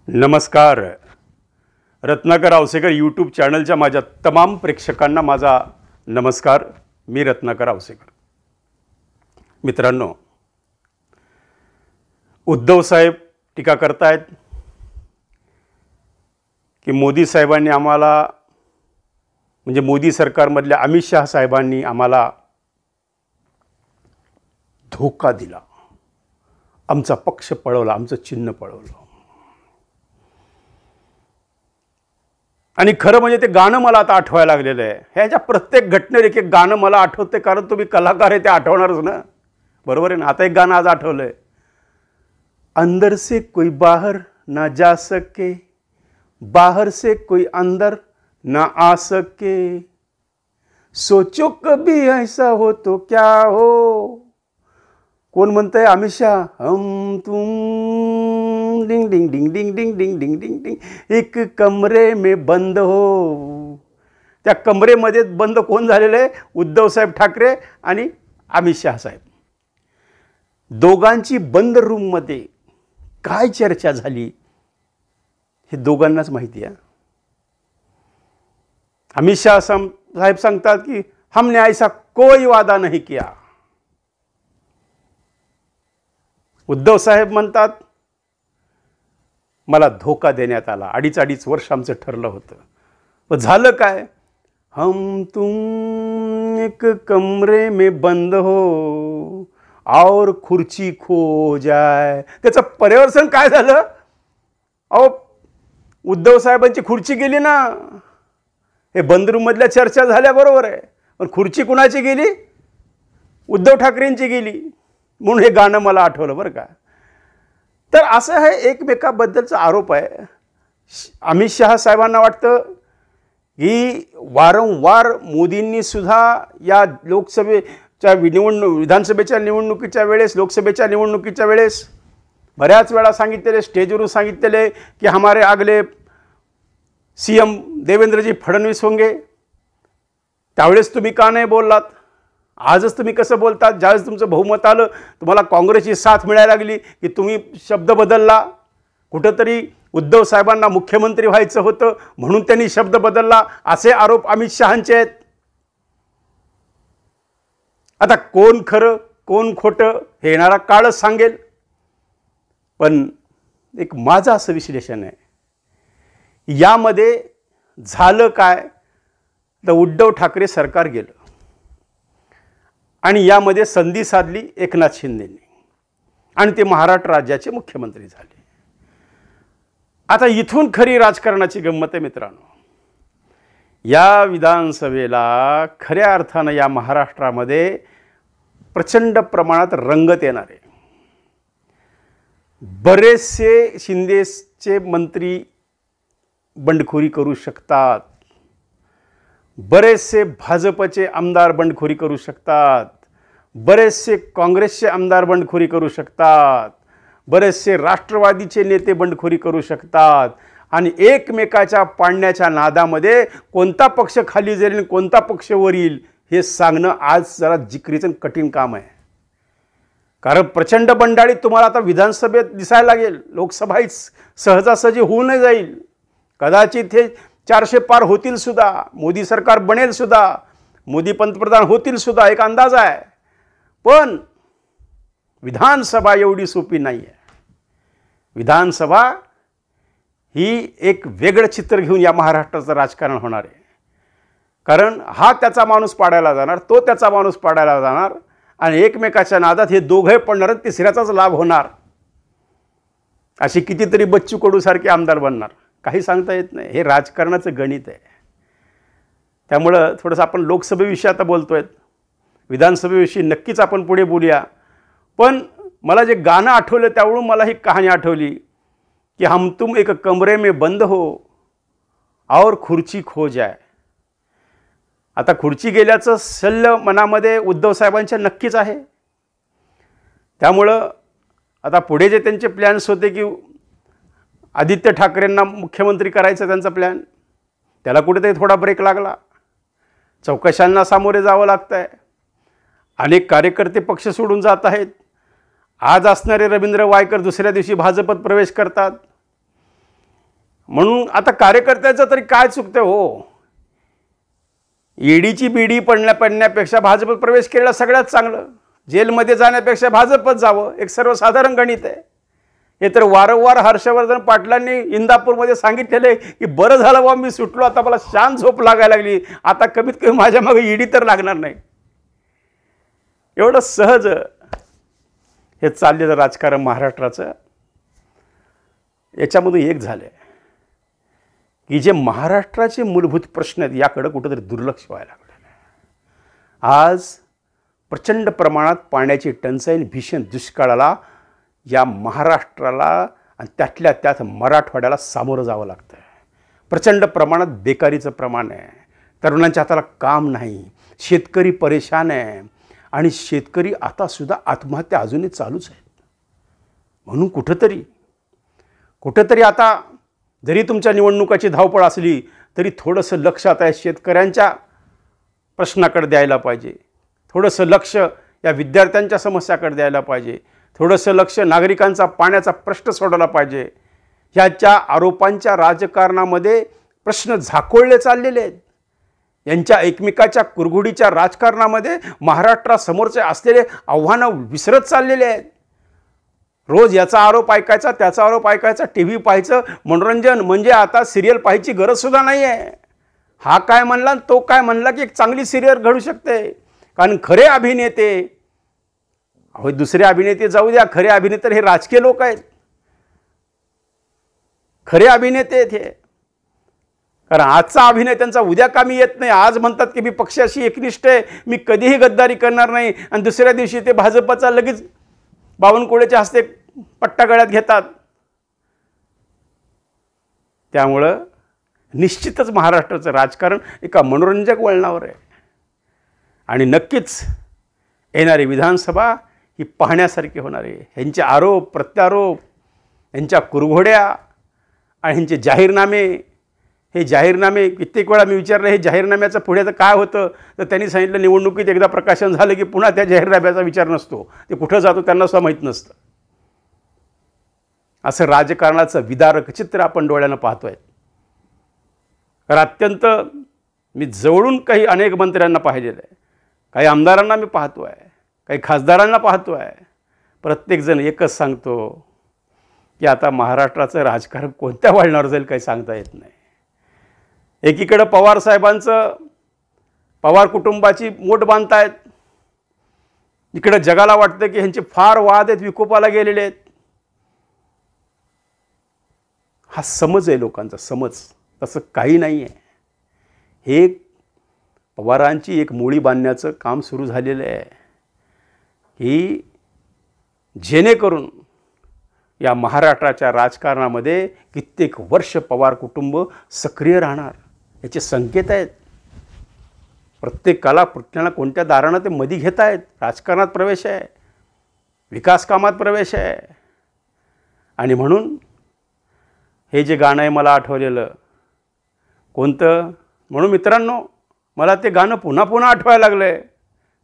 नमस्कार. रत्नाकर आवसेकर यूट्यूब चॅनलच्या माझ्या तमाम प्रेक्षकांना माझा नमस्कार. मी रत्नाकर आवसेकर. मित्रांनो, उद्धव साहेब टीका करतायत की मोदी साहेबांनी आम्हाला म्हणजे मोदी सरकारमधल्या अमित शाह साहेबांनी आम्हाला धोका दिला, आमचा पक्ष पळवला, आमचं चिन्ह पळवलं. आणि खरं म्हणजे ते गाणं मला आता आठवायला लागलेलं आहे. ह्याच्या प्रत्येक घटनेवर एक एक गाणं मला आठवते, कारण तुम्ही कलाकार आहे ते आठवणारच ना, बरोबर आहे ना. आता एक गाणं आज आठवलं आहे, अंदर से कोई बाहर ना जा सके, बाहर से कोई अंदर ना आ सके, सोचो कभी ऐसा हो तो क्या हो. कोण म्हणतंय? अमित शाह. हम तुम डिंग डिंग डिंग डिंग डिंग डिंग डिंग डिंग डिंग एक कमरे में बंद हो. त्या कमरेमध्ये बंद कोण झालेलं आहे? उद्धव साहेब ठाकरे आणि अमित शाह साहेब. दोघांची बंद रूममध्ये काय चर्चा झाली हे दोघांनाच माहिती आहे. अमित शाह साहेब सांगतात की हमने ऐसा कोई वादा नहीं किया. उद्धव साहेब म्हणतात मला धोका देण्यात आला. अडीच वर्ष आमचं ठरलं होतं. पण झालं काय? हम तुम एक कमरे में बंद हो और खुर्ची खो जाए. त्याचं पर्यवसन काय झालं? अहो, उद्धव साहेबांची खुर्ची गेली ना. हे बंद रूममधल्या चर्चा झाल्या, बरोबर आहे, पण खुर्ची कुणाची गेली? उद्धव ठाकरेंची गेली. म्हणून हे गाणं मला आठवलं बरं का. तर असं हे एकमेकाबद्दलचा आरोप आहे. अमित शाह साहेबांना वाटतं की वारंवार मोदींनी सुद्धा या लोकसभेच्या विधानसभेच्या निवडणुकीच्या वेळेस, लोकसभेच्या निवडणुकीच्या वेळेस बऱ्याच वेळा सांगितलेले, स्टेजवरून सांगितलेले की हमारे अगले CM देवेंद्रजी फडणवीस होंगे. त्यावेळेस तुम्ही का नाही बोललात? आजच तुम्ही कसं बोलतात? ज्यावेळेस तुमचं बहुमत आलं, तुम्हाला काँग्रेसची साथ मिळायला लागली की तुम्ही शब्द बदलला. कुठंतरी उद्धव साहेबांना मुख्यमंत्री व्हायचं होतं म्हणून त्यांनी शब्द बदलला, असे आरोप अमित शहांचे आहेत. आता कोण खरं कोण खोटं हे येणारा काळच सांगेल. पण एक माझं असं विश्लेषण आहे, यामध्ये झालं काय तर उद्धव ठाकरे सरकार गेलं आणि यामध्ये संधी साधली एकनाथ शिंदेंनी आणि ते महाराष्ट्र राज्याचे मुख्यमंत्री झाले. आता इथून खरी राजकारणाची गंमत आहे मित्रांनो. या विधानसभेला खऱ्या अर्थानं या महाराष्ट्रामध्ये प्रचंड प्रमाणात रंगत येणार आहे. बरेचसे शिंदेचे मंत्री बंडखोरी करू शकतात, बरेचसे भाजपचे आमदार बंडखोरी करू शकतात, बरेचसे काँग्रेसचे आमदार बंडखोरी करू शकतात, बरेचसे राष्ट्रवादीचे नेते बंडखोरी करू शकतात. आणि एकमेकाच्या पाडण्याच्या नादामध्ये कोणता पक्ष खाली जाईल आणि कोणता पक्ष वर येईल हे सांगणं आज जरा जिकरीचं कठीण काम आहे. कारण प्रचंड बंडाळी तुम्हाला आता विधानसभेत दिसायला लागेल. लोकसभा सहजासहजी होऊ नाही जाईल. कदाचित हे 400 पार होतील सुद्धा, मोदी सरकार बनेल सुद्धा, मोदी पंतप्रधान होतील सुद्धा, एक अंदाज आहे. पण विधानसभा एवढी सोपी नाही आहे. विधानसभा ही एक वेगळं चित्र घेऊन या महाराष्ट्राचं राजकारण होणार आहे. कारण हा त्याचा माणूस पाडायला जाणार, तो त्याचा माणूस पाडायला जाणार आणि एकमेकाच्या नादात हे दोघे पडणार, तिसऱ्याचाच लाभ होणार. अशी कितीतरी बच्चू कडूसारखे आमदार बनणार, काही सांगता येत नाही. हे राजकारणाचं गणित आहे. त्यामुळं थोडंसं आपण लोकसभेविषयी आता बोलतोय, विधानसभेविषयी नक्कीच आपण पुढे बोलूया. पण मला जे गाणं आठवलं त्यावरून मला ही कहाणी आठवली की हम तुम एक कमरे में बंद हो और खुर्ची खो जाए. आता खुर्ची गेल्याचं शल्य मनामध्ये उद्धव साहेबांच्या नक्कीच आहे. त्यामुळं आता पुढे जे त्यांचे प्लॅन्स होते की आदित्य ठाकरेंना मुख्यमंत्री करायचं त्यांचा प्लॅन, त्याला कुठेतरी थोडा ब्रेक लागला. चौकशांना सामोरे जावं लागतं आहे. अनेक कार्यकर्ते पक्ष सोडून जात आहेत. आज असणारे रवींद्र वायकर दुसऱ्या दिवशी भाजपत प्रवेश करतात. म्हणून आता कार्यकर्त्याचं तरी काय चुकतं हो. ईडीची बीडी पडण्यापेक्षा भाजपत प्रवेश केलेला सगळ्यात चांगलं. जेलमध्ये जाण्यापेक्षा भाजपत जावं एक सर्वसाधारण गणित आहे. हे तर वारंवार हर्षवर्धन पाटलांनी इंदापूरमध्ये सांगितलेलं आहे की बरं झालं बा मी सुटलो, आता मला शांत झोप लागायला लागली, आता कमीत कमी माझ्या मागे ईडी तर लागणार नाही. एवढं सहज हे चाललेलं राजकारण महाराष्ट्राचं. याच्यामधून एक झालं आहे की जे महाराष्ट्राचे मूलभूत प्रश्न आहेत याकडे कुठंतरी दुर्लक्ष व्हायला लागलेलं आहे. आज प्रचंड प्रमाणात पाण्याची टंचाई, भीषण दुष्काळाला या महाराष्ट्राला आणि त्यातल्या त्यात मराठवाड्याला सामोरं जावं लागतं आहे. प्रचंड प्रमाणात बेकारीचं प्रमाण आहे, तरुणांच्या हाताला काम नाही, शेतकरी परेशान आहे आणि शेतकरी आतासुद्धा आत्महत्या अजूनही चालूच आहेत. म्हणून कुठंतरी आता जरी तुमच्या निवडणुकाची धावपळ असली तरी थोडंसं लक्ष आता या शेतकऱ्यांच्या प्रश्नाकडे द्यायला पाहिजे, थोडंसं लक्ष या विद्यार्थ्यांच्या समस्याकडे द्यायला पाहिजे, थोडंसं लक्ष नागरिकांचा पाण्याचा प्रश्न सोडवला पाहिजे. ह्याच्या आरोपांच्या राजकारणामध्ये प्रश्न झाकोळले चाललेले आहेत. यांच्या एकमेकाच्या कुरघुडीच्या राजकारणामध्ये महाराष्ट्रासमोरचे असलेले आव्हानं विसरत चाललेले आहेत. रोज याचा आरोप ऐकायचा, त्याचा आरोप ऐकायचा, टी व्ही पाहायचं, मनोरंजन म्हणजे आता सिरियल पाहायची गरजसुद्धा नाही आहे. हा काय म्हणला तो काय म्हणला की एक चांगली सिरियल घडू शकते. कारण खरे अभिनेते, अहो दुसरे अभिनेते जाऊ द्या, खरे अभिनेते हे राजकीय लोक आहेत, खरे अभिनेते आहेत हे. कारण आजचा अभिनय त्यांचा उद्या कामी येत नाही. आज म्हणतात की मी पक्षाशी एकनिष्ठ आहे, मी कधीही गद्दारी करणार नाही, आणि दुसऱ्या दिवशी ते भाजपचा लगेच बावनकुळेच्या हस्ते पट्टा गळ्यात घेतात. त्यामुळं निश्चितच महाराष्ट्राचं राजकारण एका मनोरंजक वळणावर आहे. आणि नक्कीच येणारी विधानसभा ही पाहण्यासारखी होणार आहे. ह्यांचे आरोप प्रत्यारोप, ह्यांच्या कुरघोड्या आणि ह्यांचे जाहीरनामे, हे जाहीरनामे कित्येक वेळा मी विचारलं हे जाहीरनाम्याचं पुढे तर काय होतं, तर त्यांनी सांगितलं निवडणुकीत एकदा प्रकाशन झालं की पुन्हा त्या जाहीरनाम्याचा विचार नसतो, ते कुठं जातो त्यांना सुद्धा माहीत नसतं. असं राजकारणाचं विदारक चित्र आपण डोळ्यानं पाहतोय. कारण अत्यंत मी जवळून काही अनेक मंत्र्यांना पाहिलेलं आहे, काही आमदारांना मी पाहतो आहे, काही खासदारांना पाहतो आहे. प्रत्येकजण एकच सांगतो की आता महाराष्ट्राचं राजकारण कोणत्या वळणावर जाईल काही सांगता येत नाही. एकीकडं पवारसाहेबांचं, पवार कुटुंबाची मोठ बांधतायत, इकडं जगाला वाटतं की ह्यांचे फार वाद आहेत, विकोपाला गेलेले आहेत. हा समज आहे लोकांचा, समज. तसं काही नाही आहे. हे पवारांची एक मुळी बांधण्याचं काम सुरू झालेलं आहे की जेणेकरून या महाराष्ट्राच्या राजकारणामध्ये कित्येक वर्ष पवार कुटुंब सक्रिय राहणार. याचे संकेत आहेत. प्रत्येकाला कोणत्या दारानं ते मधी घेत आहेत. राजकारणात प्रवेश आहे, विकास कामात प्रवेश आहे. आणि म्हणून हे जे गाणं आहे मला आठवलेलं कोणतं, म्हणून मित्रांनो मला ते गाणं पुन्हा पुन्हा आठवायला लागलं आहे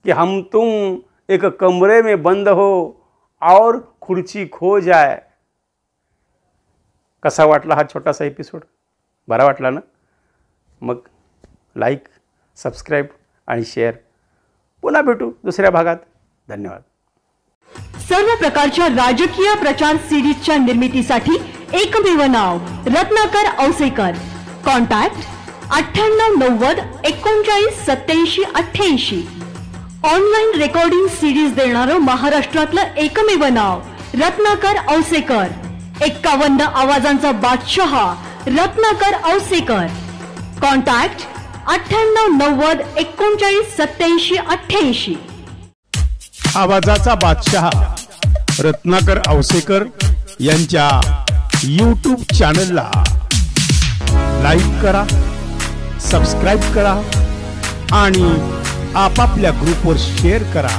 की हम तुम एक कमरे में बंद हो और खुर्ची खो जाए. कसा वाटला हा छोटासा एपिसोड? बरा वाटला ना? मग लाईक, सबस्क्राईब आणि शेअर. पुन्हा भेटू दुसऱ्या भागात. धन्यवाद. सर्व प्रकारच्या राजकीय प्रचार सीडीजच्या निर्मितीसाठी एकमेव नाव Ratnakar Ausekar. Contact 9890 39 87 88. Online recording CDs देणारं महाराष्ट्रातलं एकमेव नाव रत्नाकर औसेकर. 51 आवाजांचा बादशाह रत्नाकर औसेकर. कॉन्टॅक्ट 9890 39 87 88. आवाजाचा बादशाह रत्नाकर औसेकर यांच्या यूट्यूब चॅनलला लाईक करा, सबस्क्राईब करा आणि आपापल्या ग्रुपवर शेअर करा.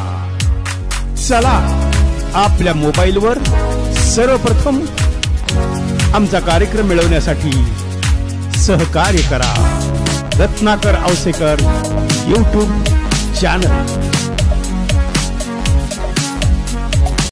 चला आपल्या मोबाईलवर सर्वप्रथम आमचा कार्यक्रम मिळवण्यासाठी सहकार्य करा. Ratnakar Ausekar YouTube channel.